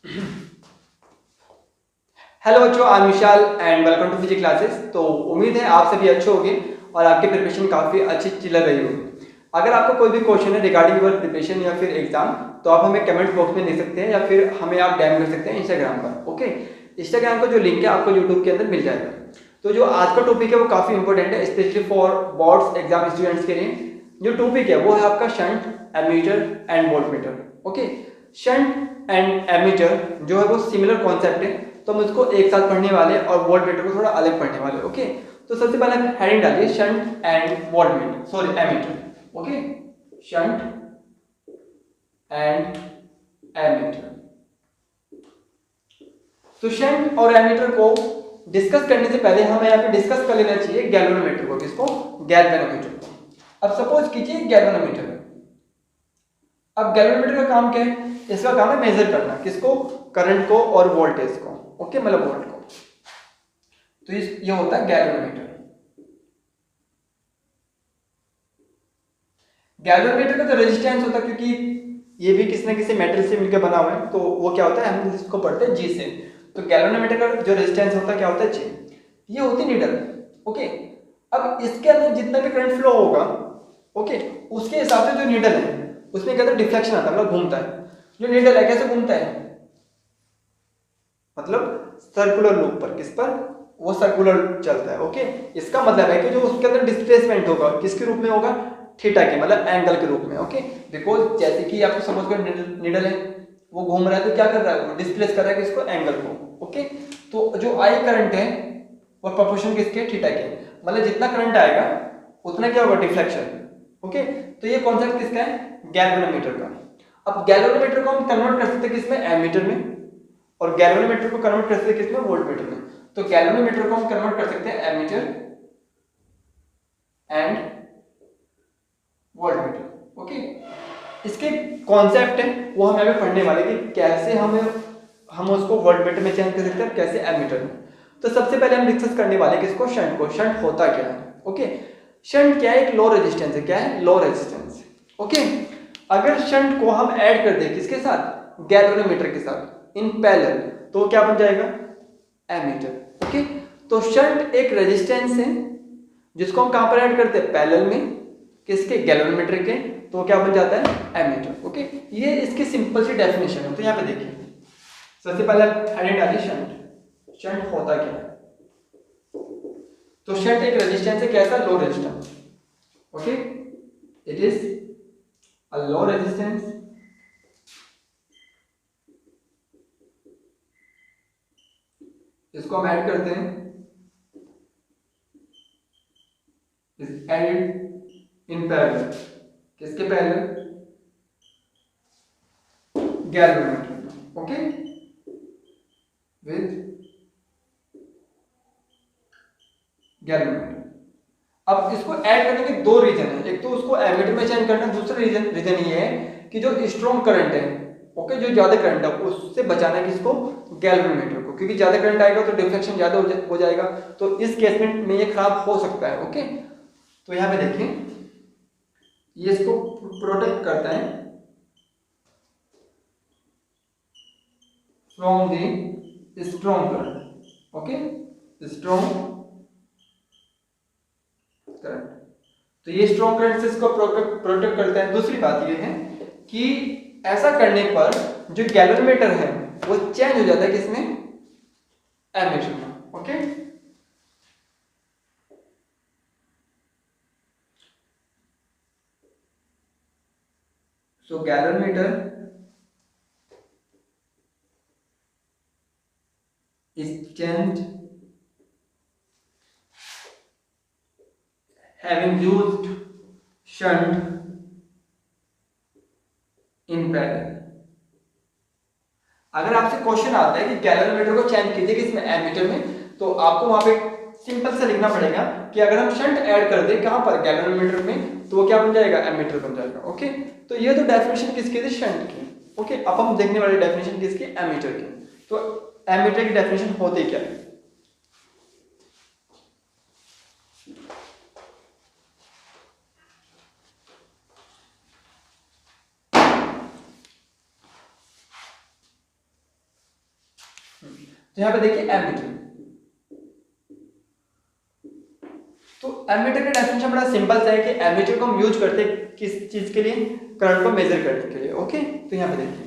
Hello बच्चों, I am Vishal and welcome to physics classes. तो उम्मीद है आप सभी अच्छे होंगे और आपकी प्रिपरेशन काफ़ी अच्छी चल रही होगी। अगर आपको कोई भी क्वेश्चन है रिगार्डिंग योर प्रिपरेशन या फिर एग्जाम, तो आप हमें कमेंट बॉक्स में लिख सकते हैं या फिर हमें आप डैम कर सकते हैं इंस्टाग्राम पर। ओके, इंस्टाग्राम का जो लिंक है आपको यूट्यूब के अंदर मिल जाएगा। तो जो आज का टॉपिक है वो काफ़ी इंपॉर्टेंट है, specially for boards exam students के लिए। जो टॉपिक है वो है आपका shunt, ammeter and voltmeter. Okay, shunt and ammeter जो है वो सिमिलर कॉन्सेप्ट है, तो हम उसको एक साथ पढ़ने वाले और वोल्टमीटर को थोड़ा अलग पढ़ने वाले। ओके, तो सबसे पहले हेडिंग डालिए shunt and voltmeter, sorry ammeter. Okay, shunt and ammeter. तो शंट और एमीटर को डिस्कस करने से पहले हमें यहाँ पे डिस्कस कर लेना चाहिए गैल्वेनोमीटर को। किसको? गैल्वेनोमीटर को। अब सपोज कीजिए गैल्वेनोमीटर है। अब गैल्वेनोमीटर का काम क्या है? इसका काम है मेजर करना। किसको? करंट को और वोल्टेज को। ओके, मतलब वोल्ट को। तो ये होता है गैल्वेनोमीटर। गैल्वेनोमीटर का जो रेजिस्टेंस होता है, क्योंकि ये भी किसी ना किसी मेटल से मिलकर बना हुआ है, तो वो क्या होता है, हम इसको पढ़ते हैं जी से। तो गैल्वेनोमीटर का जो रेजिस्टेंस होता है क्या होता है? जी। ये होती है नीडल। ओके, अब इसके अंदर जितना भी करंट फ्लो होगा, ओके, उसके हिसाब से जो नीडल है उसमें क्या होता है? डिफ्लेक्शन आता है, मतलब घूमता है। जो नीडल है कैसे घूमता है? मतलब सर्कुलर लूप पर। किस पर? वो सर्कुलर चलता है। ओके, इसका मतलब है कि जो उसके अंदर डिस्प्लेसमेंट होगा किसके रूप में होगा? थीटा के, मतलब एंगल के रूप में। ओके, बिकॉज जैसे कि आपको समझ कर नीडल है, वो घूम रहा है, तो क्या कर रहा है? वो डिस्प्लेस कर रहा है किसको? एंगल को। ओके, तो जो आई करंट है वो प्रोपोर्शन किसके? थीटा के। मतलब जितना करंट आएगा उतना क्या होगा? डिफ्लेक्शन। ओके, तो ये कॉन्सेप्ट किसका है? गैल्वेनोमीटर का। अब गैल्वेनोमीटर को हम कन्वर्ट कर सकते हैं किसमें? एमीटर में। और गैल्वेनोमीटर को कन्वर्ट कर सकते हैं किसमें? वोल्टमीटर में। तो गैल्वेनोमीटर को हम कन्वर्ट कर सकते हैं एमीटर एंड वोल्टमीटर। ओके, इसके कॉन्सेप्ट है वो हम यहाँ पे पढ़ने वाले कि कैसे हम उसको वोल्टमीटर में चेंज कर सकते हैं, कैसे एमीटर में। तो सबसे पहले हम डिस्कस करने वाले किसको? शंट को। शंट होता क्या है? ओके, शंट क्या है? एक लो रेजिस्टेंस है। क्या है? Low resistance. ओके, अगर शंट को हम ऐड कर दें किसके साथ? गैल्वेनोमीटर के साथ इन पैरेलल, तो क्या बन जाएगा? एमीटर। ओके, तो शंट एक रेजिस्टेंस है जिसको हम कहां पर ऐड करते हैं? पैरेलल में। किसके? गैल्वेनोमीटर के। तो क्या बन जाता है? एमीटर। ओके, ये इसकी सिंपल सी डेफिनेशन है। तो यहां पे देखिए, सबसे पहले हेडिंग डालिए शंट। शंट होता क्या है? तो शंट एक रेजिस्टेंस है। कैसा? Low resistance. Okay, it is a low resistance इसको हम ऐड करते हैं, इज एडेड इन पैरेलल। किसके parallel? Galvanometer. Okay, with galvanometer. अब इसको ऐड करने के दो रीजन है। एक तो उसको एमीटर में चेंज करना, दूसरा रीजन रीजन ये है कि जो स्ट्रॉन्ग करंट है, ओके, जो ज्यादा करंट है उससे बचाना है किसको? गैल्वेनोमीटर को। क्योंकि ज्यादा करंट आएगा तो डिफ्लेक्शन ज्यादा हो जाएगा, तो इस केस में ये खराब हो सकता है। ओके, तो यहाँ पे देखिए, ये इसको प्रोटेक्ट करता है from the strong current. Okay, strong current, तो ये स्ट्रॉन्ग करंट से इसको प्रोटेक्ट करता है। दूसरी बात ये है कि ऐसा करने पर जो गैल्वेनोमीटर है वो चेंज हो जाता है किसमें? एमीटर में। Okay, so galvanometer is changed having used shunt in parallel। अगर आपसे क्वेश्चन आता है कि गैल्वेनोमीटर को चेंज कीजिए किसमें? एमीटर में, तो आपको वहां पे सिंपल से लिखना पड़ेगा कि अगर हम शंट ऐड कर दें कहां पर? गैल्वेनोमीटर में, तो वो क्या बन जाएगा? एमीटर बन जाएगा। ओके, तो ये तो डेफिनेशन किसकी थी? शंट की। ओके, अब हम देखने वाले डेफिनेशन किसकी? एमीटर की। तो एमीटर की डेफिनेशन होती क्या है? तो यहाँ पे देखिए एमीटर। तो एमीटर का डेफिनेशन बड़ा सिंपल सा है कि एमीटर को हम यूज करते हैं किस चीज के लिए, करंट को मेजर करने के लिए। ओके, तो यहाँ पे देखिए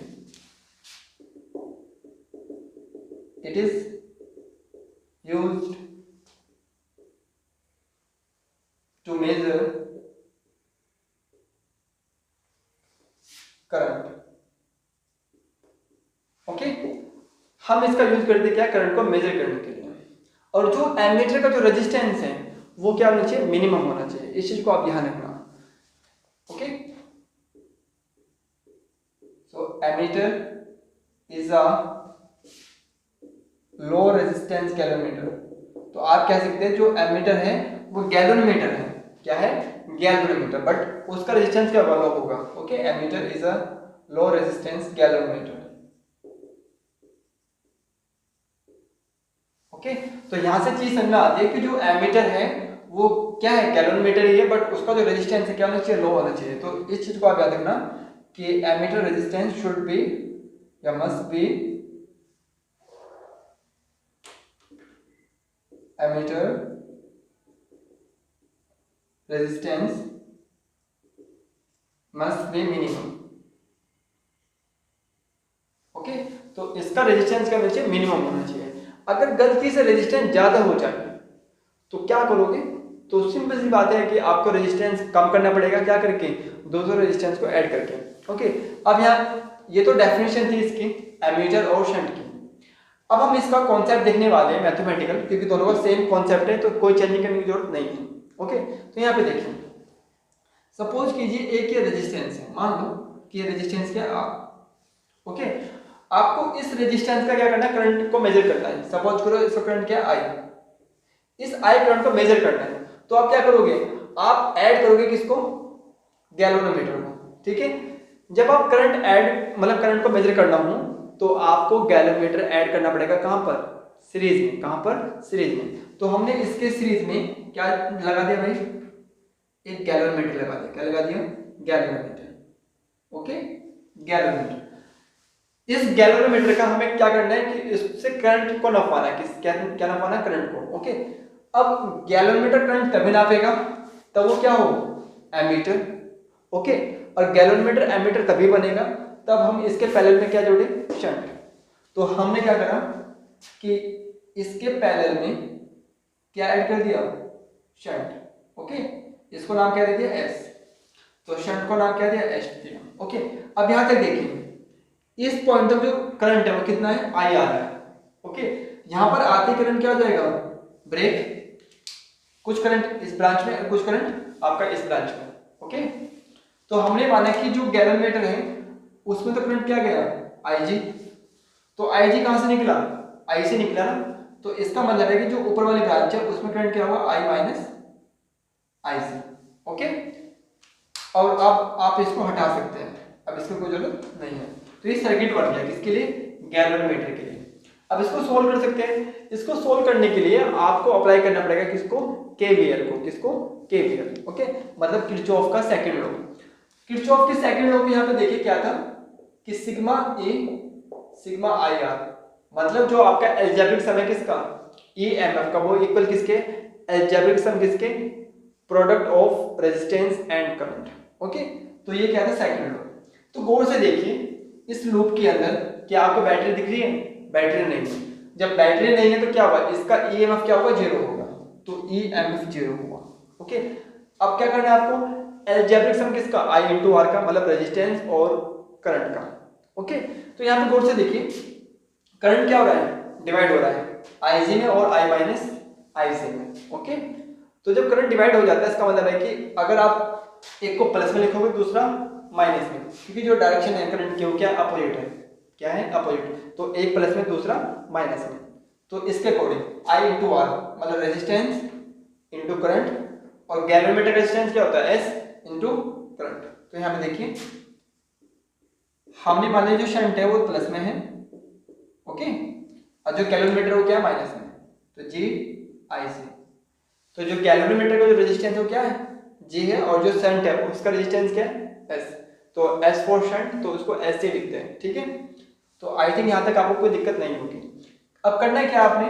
it is used to measure current. Okay, हम इसका यूज करते हैं क्या, करंट को मेजर करने के लिए। और जो एमीटर का जो रेजिस्टेंस है वो क्या होना चाहिए, मिनिमम होना चाहिए। इस चीज को आप ध्यान रखना। Okay, so ammeter is a low resistance galvanometer. तो आप कह सकते हैं जो एमीटर है वो गैल्वेनोमीटर है। क्या है, गैल्वेनोमीटर, बट उसका रेजिस्टेंस क्या लो होगा। Okay, ammeter is a low resistance galvanometer. Okay, तो यहां से चीज समझ में आती है कि जो एमीटर है वो क्या है, गैल्वेनोमीटर ही है, बट उसका जो रेजिस्टेंस है क्या होना चाहिए, लो होना चाहिए। तो इस चीज को आप याद रखना कि एमीटर रेजिस्टेंस शुड बी या must be, ammeter resistance must be minimum. Okay, तो इसका रेजिस्टेंस क्या होना चाहिए, मिनिमम होना चाहिए। अगर गलती से रेजिस्टेंस ज्यादा हो जाए तो क्या करोगे, तो सिंपल सी बात है कि आपको रेजिस्टेंस कम करना पड़ेगा, क्या करके, दो रेजिस्टेंस को ऐड करके। ओके, अब यहाँ ये तो डेफिनेशन थी इसकी एमीटर और शंट की। अब हम इसका कॉन्सेप्ट देखने वाले हैं मैथमेटिकल, क्योंकि दोनों का सेम कॉन्सेप्ट है तो कोई चेंजिंग करने की जरूरत नहीं है। ओके, तो यहाँ पे देखिए, सपोज कीजिए एक ये रेजिस्टेंस है, मान लो कि ये रेजिस्टेंस क्या R। ओके, आपको इस रेजिस्टेंस का क्या करना है, करंट को मेजर करना है। सपोज करो इसका करंट क्या I, इस I करंट को मेजर करना है। तो आप क्या करोगे, आप ऐड करोगे किसको, गैल्वेनोमीटर को। ठीक है, जब आप करंट ऐड मतलब करंट को मेजर करना हो तो आपको गैल्वेनोमीटर ऐड करना पड़ेगा, कहां पर, सीरीज में। कहां पर, सीरीज में। तो हमने इसके सीरीज में क्या लगा दिया भाई, एक गैल्वेनोमीटर लगा दिया। क्या लगा दिया, गैल्वेनोमीटर। Okay, galvanometer. इस गैल्वेनोमीटर का हमें क्या करना है कि इससे करंट को नापना है, क्या नापना है, करंट को। ओके, अब गैल्वेनोमीटर करंट तभी नापेगा तब वो क्या हो, एमीटर। ओके, और गैल्वेनोमीटर एमीटर तभी बनेगा तब हम इसके पैरेलल में क्या जोड़े, शंट। तो हमने क्या करा कि इसके पैरेलल में क्या ऐड कर दिया, शंट। ओके, इसको नाम क्या दे दिया, एस। तो शंट को नाम क्या दिया, एस दिया। ओके, अब यहां तक देखिए, इस पॉइंट तक जो करंट है वो कितना है, आई आ रहा है। ओके, यहां पर आते करंट क्या हो जाएगा, ब्रेक। कुछ करंट इस ब्रांच में, कुछ करंट आपका इस ब्रांच में। ओके, तो हमने माना कि जो गैल्वेनोमीटर है उसमें तो करंट क्या गया, IG। तो IG कहां से निकला, I से निकला ना। तो इसका मतलब है कि जो ऊपर वाली ब्रांच है उसमें करंट क्या हुआ, I माइनस IC। ओके, और अब आप इसको हटा सकते हैं, अब इसकी कोई जरूरत नहीं है। तो ये सर्किट बन गया किसके लिए, गैल्वेनोमीटर के लिए। अब इसको सोल्व कर सकते हैं। इसको सोल्व करने के लिए आपको अप्लाई करना पड़ेगा किसको, केवीएल को। किसको, केवीएल। ओके, मतलब किरचॉफ का सेकंड लॉ। किरचॉफ के सेकंड लॉ को यहाँ पे देखिए क्या था कि sigma A sigma I R, मतलब जो आपका एल्जेब्रिक सम है किसका, EMF का, वो इक्वल किसके, एल्जेब्रिक सम किसके, product of resistance and current. Okay, तो ये क्या था, सेकंड लॉ। तो गौर से देखिए इस लूप के अंदर क्या आपको बैटरी दिख रही है, बैटरी नहीं है। जब बैटरी नहीं है तो क्या होगा, इसका EMF क्या होगा, जीरो होगा। तो EMF जीरो होगा। ओके, अब क्या करना है आपको, एल्जेब्रिक सम किसका, I इंटू आर का, मतलब रेजिस्टेंस और करंट का। ओके, तो यहाँ पे गौर से देखिए करंट क्या हो रहा है, डिवाइड हो रहा है IG में और I माइनस IC में। ओके, तो जब करंट डिवाइड हो जाता है इसका मतलब है कि अगर आप एक को प्लस में लिखोगे दूसरा माइनस में, क्योंकि जो डायरेक्शन है करंट की वो क्या, अपोजिट है। क्या है, अपोजिट। तो एक प्लस में दूसरा माइनस में। तो इसके अकॉर्डिंग I इंटू आर मतलब रेजिस्टेंस इंटू करंट, और गैल्वेनोमीटर रेजिस्टेंस क्या होता है, S इंटू करंट। तो यहाँ पे देखिए हमने मान लिया जो शंट है वो प्लस में है। ओके, और जो गैल्वेनोमीटर वो क्या है, माइनस में। तो GIC। तो जो गैल्वेनोमीटर का जो रेजिस्टेंस है वो क्या है, G है, और जो शंट है उसका रेजिस्टेंस क्या है, S। तो S फॉर शंट, तो उसको S से लिखते हैं। ठीक है, तो आई थिंक यहाँ तक आपको कोई दिक्कत नहीं होगी। अब करना है क्या आपने,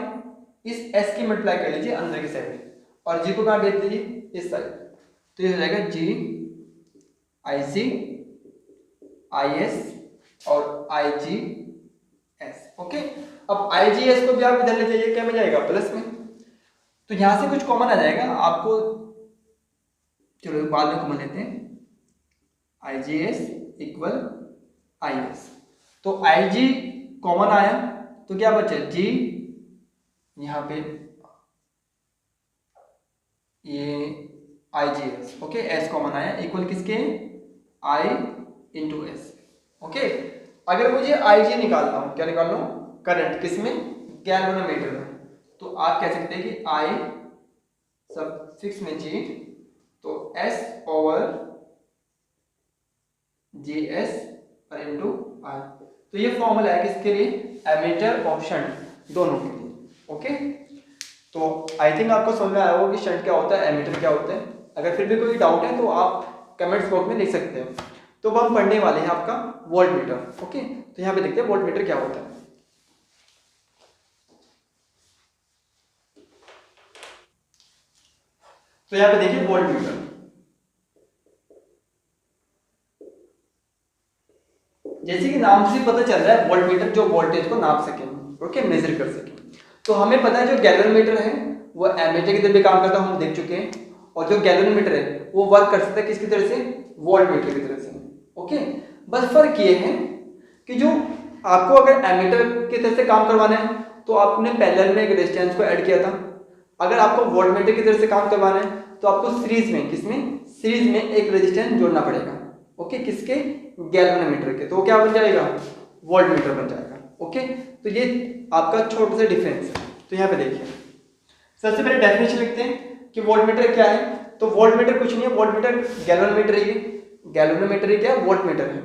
इस s की मल्टीप्लाई कर लीजिए अंदर की साइड और g को कहाँ भेज दीजिए, इस साइड। तो ये हो जाएगा g ic is और igs। ओके, अब igs को भी आप इधर ले जाइए, क्या में जाएगा, प्लस में। तो यहां से कुछ कॉमन आ जाएगा आपको, चलो बाद में कॉमन लेते हैं, igs इक्वल is। तो ig कॉमन आया तो क्या बचा, g यहाँ पे ये igs। ओके, s कॉमन आया इक्वल किसके, i इंटू एस। ओके, अगर मुझे ig निकालना हो, क्या निकालना हो, करंट किसमें, गैल्वेनोमीटर में, तो आप कह सकते हैं कि i सब्फिक्स में g, तो s ओवर gs और इंटू i। तो ये फॉर्मूला है किसके लिए, एमीटर और शंट दोनों के लिए। ओके, तो आई थिंक आपको समझ में आया होगा कि शंट क्या होता है, एमीटर क्या होता है। अगर फिर भी कोई डाउट है तो आप कमेंट्स बॉक्स में लिख सकते हैं। तो हम पढ़ने वाले हैं आपका वोल्ट मीटर। ओके, तो यहाँ पे देखते हैं वोल्ट मीटर क्या होता है। तो यहाँ पे देखिए वोल्ट मीटर, जैसे कि नाम से पता चल रहा है वोल्ट मीटर जो वोल्टेज को नाप सके, ओके, मेजर कर सके। तो हमें पता है जो गैल्वेनोमीटर है वो एमीटर की तरह भी काम करता है, हम देख चुके हैं। और जो गैल्वेनोमीटर है वो वर्क कर सकता है किसकी तरह से, वोल्ट मीटर की तरह से। ओके, बस फर्क ये है कि जो आपको अगर एमीटर की तरह से काम करवाना है तो आपने पैरेलल में एक रेजिस्टेंस को ऐड किया था। अगर आपको वोल्ट मीटर की तरह से काम करवाना है तो आपको सीरीज में, किसमें, सीरीज में एक रेजिस्टेंस जोड़ना पड़ेगा। ओके, किसके, गैल्वेनोमीटर के। तो वो क्या बन जाएगा, वोल्ट मीटर बन जाएगा। ओके, तो ये आपका छोटा सा डिफरेंस है। तो यहाँ पे देखिए, सबसे पहले डेफिनेशन लिखते हैं कि वोल्ट मीटर क्या है। तो वोल्ट मीटर कुछ नहीं है, वोल्ट मीटर गैल्वेनोमीटर ही है, गैल्वेनोमीटर ही क्या है, वोल्ट मीटर है।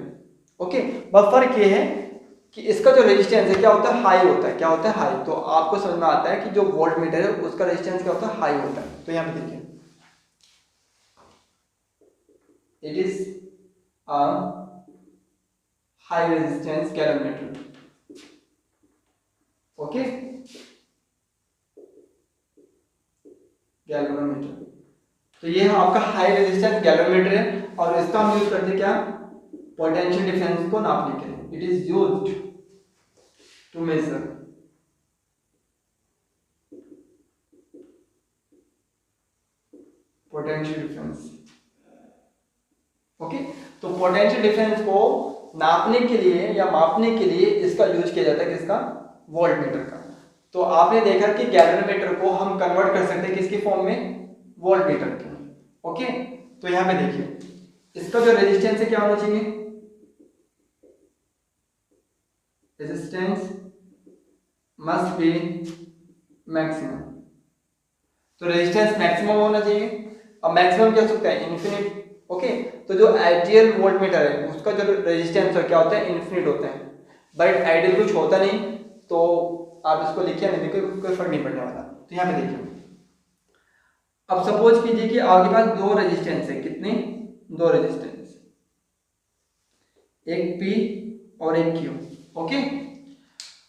ओके, बस फर्क ये है कि इसका जो रेजिस्टेंस है क्या होता है, हाई होता है। क्या होता है, हाई। तो आपको समझ में आता है कि जो वोल्ट मीटर है उसका रेजिस्टेंस क्या होता है, हाई होता है। तो यहाँ पे देखिए, it is a high resistance galvanometer. Okay, galvanometer, तो ये आपका हाई रेजिस्टेंस गैल्वेनोमीटर है और इसका हम यूज करते हैं क्या, पोटेंशियल डिफरेंस को नापने के लिए। It is used to measure potential difference. Okay, तो पोटेंशियल डिफरेंस को नापने के लिए या मापने के लिए इसका यूज किया जाता है, किसका, वोल्ट मीटर का। तो आपने देखा कि गैल्वेनोमीटर को हम कन्वर्ट कर सकते हैं किसकी फॉर्म में, वोल्ट मीटर के। ओके, तो यहां पे देखिए इसका जो रेजिस्टेंस है क्या होना चाहिए, रेजिस्टेंस मस्ट बी मैक्सिमम। तो रेजिस्टेंस मैक्सिमम होना चाहिए। अब मैक्सिमम क्या हो सकता है, इन्फिनिट। ओके, तो जो आइडियल वोल्ट मीटर है उसका जो रेजिस्टेंस है क्या होता है, इन्फिनिट होता है। बट आइडियल कुछ होता नहीं, तो आप इसको लिखिए नहीं, कोई फर्क नहीं पड़ने वाला। तो यहाँ पे देखिए, अब सपोज कीजिए कि आपके पास दो रेजिस्टेंस है, कितने, दो रेजिस्टेंस, एक P और एक Q। ओके,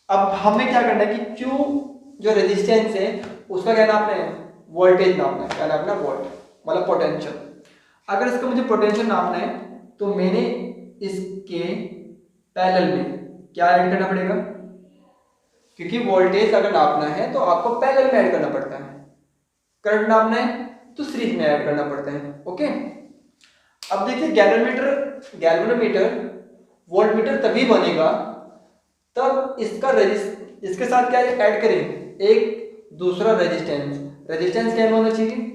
अब हमें क्या करना है कि Q जो रेजिस्टेंस है उसका क्या नापना है, वोल्टेज नापना है। क्या नापना है, वोल्ट, मतलब पोटेंशियल। अगर इसका मुझे पोटेंशियल नापना है तो मैंने इसके पैरेलल में क्या ऐड करना पड़ेगा, क्योंकि वोल्टेज अगर नापना है तो आपको पैरेलल में ऐड करना पड़ता है, करंट नापना है तो सीरीज में ऐड करना पड़ता है। ओके, अब देखिए गैल्वेनोमीटर वोल्टमीटर तभी बनेगा तब इसके साथ क्या ऐड करें, एक दूसरा रेजिस्टेंस क्या होना चाहिए,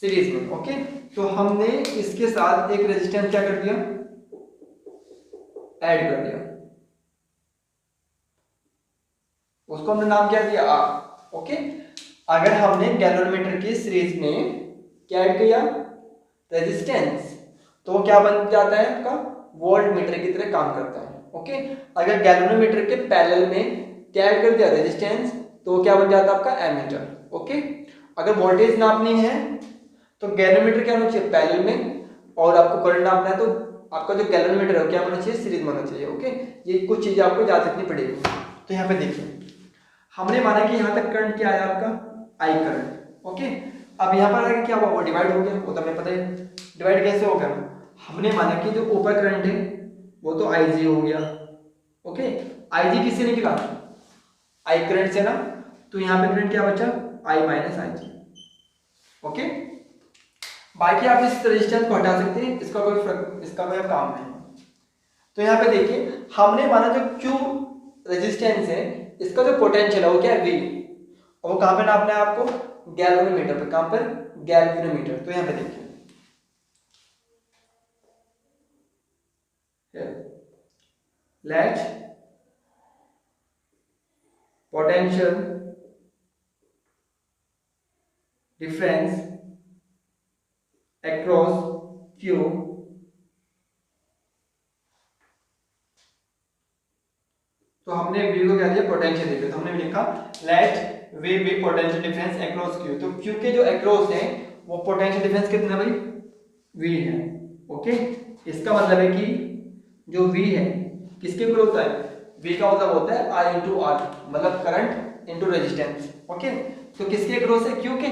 सीरीज में। ओके, तो हमने इसके साथ एक रेजिस्टेंस क्या कर दिया, ऐड कर दिया, उसको हमने नाम क्या दिया, R। ओके, अगर हमने गैल्वेनोमीटर की सीरीज में क्या ऐड किया, रेजिस्टेंस, तो वो क्या बन जाता है आपका, वोल्टमीटर की तरह काम करता है। ओके, अगर गैल्वेनोमीटर के पैरेलल में क्या ऐड कर दिया, रेजिस्टेंस, तो वो क्या बन जाता है आपका एमीटर। ओके, अगर वोल्टेज नापनी है तो गैल्वेनोमीटर क्या होना चाहिए, पैरेलल में, और आपको करंट नापना है तो आपका जो गैल्वेनोमीटर है क्या होना चाहिए, सीरीज में होना चाहिए। ओके, ये कुछ चीजें आपको याद रखनी पड़ेगी। तो यहाँ पे देखिए हमने माना कि यहाँ तक करंट क्या आया आपका, आई करंट। ओके, अब यहाँ पर आगे क्या हुआ, वो डिवाइड हो गया, वो तो हमें पता है। डिवाइड कैसे होगा, हमने माना कि जो ऊपर करंट है वो तो आई जी हो गया। ओके, आई जी किससे निकला, आई करंट से ना, तो यहाँ पे करंट क्या बचा, आई माइनस आई जी। ओके, बाकी आप इस रेजिस्टेंस को हटा सकते हैं, इसका कोई काम नहीं। तो यहाँ पे देखिए हमने माना जो क्यू रेजिस्टेंस है इसका जो पोटेंशियल है वो क्या है, वी, और वो कहाँ पे नापना है आपको, गैल्वेनोमीटर पे। कहाँ पर, गैल्वेनोमीटर। तो यहाँ पे देखिए let potential difference across Q तो हमने V को क्या दिया, पोटेंशियल दिया, तो हमने लिखा let V be potential difference across Q। तो Q के जो अक्रॉस है वो पोटेंशियल डिफरेंस कितना भाई, V है। ओके, इसका मतलब है कि जो V है किसके इक्वल होता है, V का मतलब होता है I इंटू R, मतलब करंट इंटू रेजिस्टेंस। ओके, तो किसके अक्रॉस है, Q के,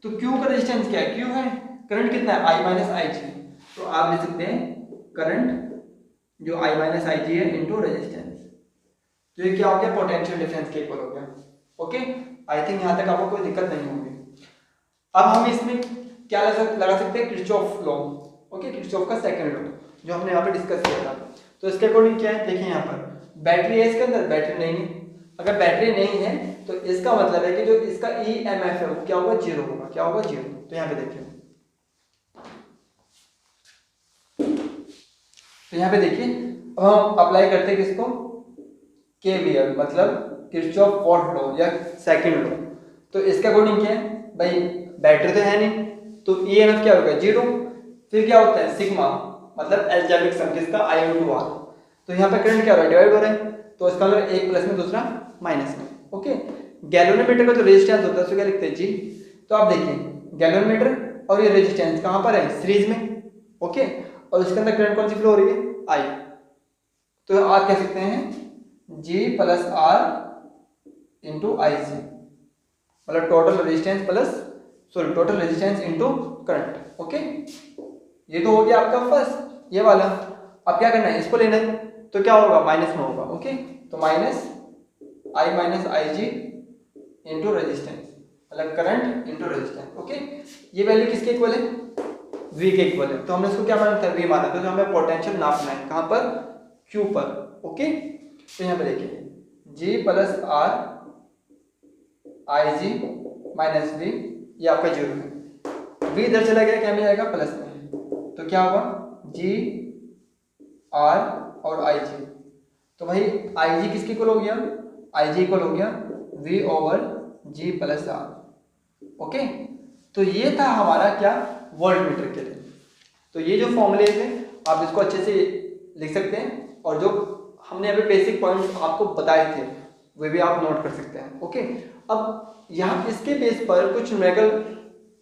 तो Q का रेजिस्टेंस क्या है, Q है, करंट कितना है, I माइनस आई जी। तो आप लिख सकते हैं करंट जो I माइनस आई जी है इंटू रेजिस्टेंस। तो ये क्या हो गया, पोटेंशियल डिफरेंस के इक्वल हो गया। ओके, आई थिंक यहाँ तक आपको कोई दिक्कत नहीं होगी। अब हम इसमें क्या लगा सकते हैं, किरचॉफ लॉ। ओके, किरचॉफ का सेकंड लॉ जो हमने यहाँ पे डिस्कस किया था। तो इसके अकॉर्डिंग क्या है, देखिए यहाँ पर बैटरी है, इसके अंदर बैटरी नहीं है। अगर बैटरी नहीं है तो इसका मतलब है कि जो इसका EMF है वो क्या होगा, जीरो होगा। क्या होगा, जीरो। तो यहाँ पे देखिए, तो यहाँ पे देखिए अब हम अप्लाई करते हैं किसको, केवीएल, मतलब किरचॉफ वोल्ट लॉ या सेकंड लॉ। तो इसके अकॉर्डिंग क्या है भाई, बैटरी तो है नहीं तो EMF क्या होगा, जीरो। फिर क्या होता है, सिग्मा, मतलब एल्जेब्रिक सम किसका, I इंटू आर। तो यहाँ पे करंट क्या हो रहा है, डिवाइड हो रहा है, तो इसका मतलब एक प्लस में दूसरा माइनस में। ओके, गैल्वेनोमीटर का जो रेजिस्टेंस होता है उसको क्या लिखते हैं, जी। तो आप देखिए गैल्वेनोमीटर और ये रेजिस्टेंस कहाँ पर है, सीरीज में। ओके, और इसके अंदर करंट कौन सी फ्लो हो रही है, I। तो आप कह सकते हैं G प्लस R इंटू आई जी, मतलब total resistance total resistance into current. Okay, ये तो हो गया आपका फर्स्ट, ये वाला। अब क्या करना है, इसको लेना है, तो क्या होगा, माइनस में होगा। ओके, तो माइनस आई माइनस आई जी इंटू रेजिस्टेंस, मतलब करंट इंटू रेजिस्टेंस। ओके, ये वैल्यू किसके इक्वल है, V के इक्वल है। तो हमने इसको क्या माना था, V माना था। तो हमें पोटेंशियल नापना है कहाँ पर, Q पर। ओके, तो यहाँ पे देखिए G प्लस R आई जी माइनस V, ये आपका जीरो है। V इधर चला गया, क्या में आएगा, प्लस में। तो क्या होगा, G R और आई जी। तो भाई आई जी किसके इक्वल हो गया, आई जी इक्वल हो गया V over G plus R। Okay, तो ये था हमारा क्या, वोल्ट मीटर के लिए। तो ये जो फॉर्मूले थे आप इसको अच्छे से लिख सकते हैं, और जो हमने अभी बेसिक पॉइंट्स आपको बताए थे वे भी आप नोट कर सकते हैं। ओके, अब यहाँ इसके बेस पर कुछ न्यूमेरिकल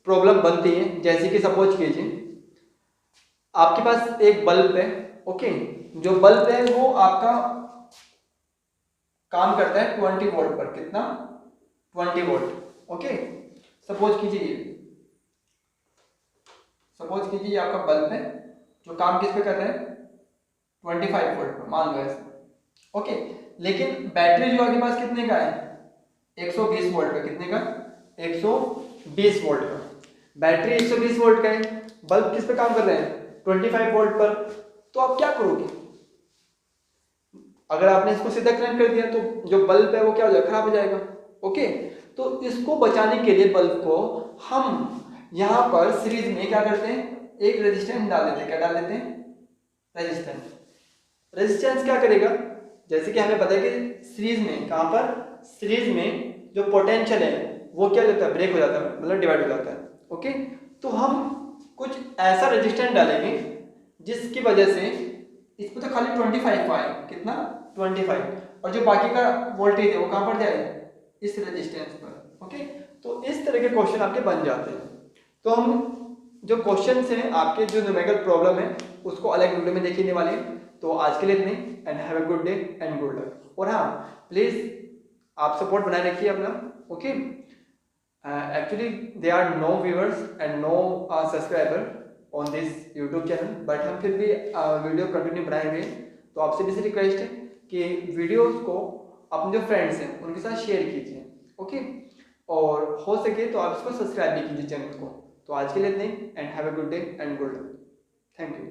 प्रॉब्लम बनती है, जैसे कि सपोज कीजिए आपके पास एक बल्ब है। ओके, जो बल्ब है वो आपका काम करता है 20 वोल्ट पर। कितना, 20 वोल्ट। ओके, सपोज कीजिए आपका बल्ब है जो काम किस पे कर रहा है, 25 वोल्ट पर, मान लो ऐसा। ओके, लेकिन बैटरी जो आपके पास कितने का है, 120 वोल्ट का। कितने का, 120 वोल्ट का। बैटरी 120 वोल्ट का है, बल्ब किस पे काम कर रहे हैं, 25 वोल्ट पर। तो आप क्या करोगे, अगर आपने इसको सीधा कनेक्ट कर दिया तो जो बल्ब है वो क्या हो जाएगा, खराब हो जाएगा। ओके, तो इसको बचाने के लिए बल्ब को हम यहाँ पर सीरीज में क्या करते हैं, एक रेजिस्टेंस डाल देते हैं। क्या डाल देते हैं, रेजिस्टेंस क्या करेगा, जैसे कि हमें पता है कि सीरीज में, कहाँ पर, सीरीज में जो पोटेंशियल है वो क्या हो जाता है, ब्रेक हो जाता है, मतलब डिवाइड हो जाता है। ओके, तो हम कुछ ऐसा रेजिस्टेंस डालेंगे जिसकी वजह से इसमें तो खाली 25 आए, कितना, 25, और जो बाकी का वोल्टेज है वो कहाँ पर जाए, इस रेजिस्टेंस पर। ओके, तो इस तरह के क्वेश्चन आपके बन जाते हैं। तो हम जो क्वेश्चन हैं आपके, जो न्यूमेरिकल प्रॉब्लम है उसको अलग वीडियो में देखने वाले हैं। तो आज के लिए इतने, and have a good day and good luck. और हाँ, प्लीज़ आप सपोर्ट बनाए रखिए अपना। Okay, actually they are no viewers and no subscriber on this YouTube channel, but हम फिर भी वीडियो कंटिन्यू बनाए हुए हैं। तो आपसे भी रिक्वेस्ट है कि वीडियोस को अपने जो फ्रेंड्स हैं उनके साथ शेयर कीजिए। ओके, और हो सके तो आप इसको सब्सक्राइब भी कीजिए चैनल को। तो आज के लिए इतने, and have a good day and good luck. Thank you.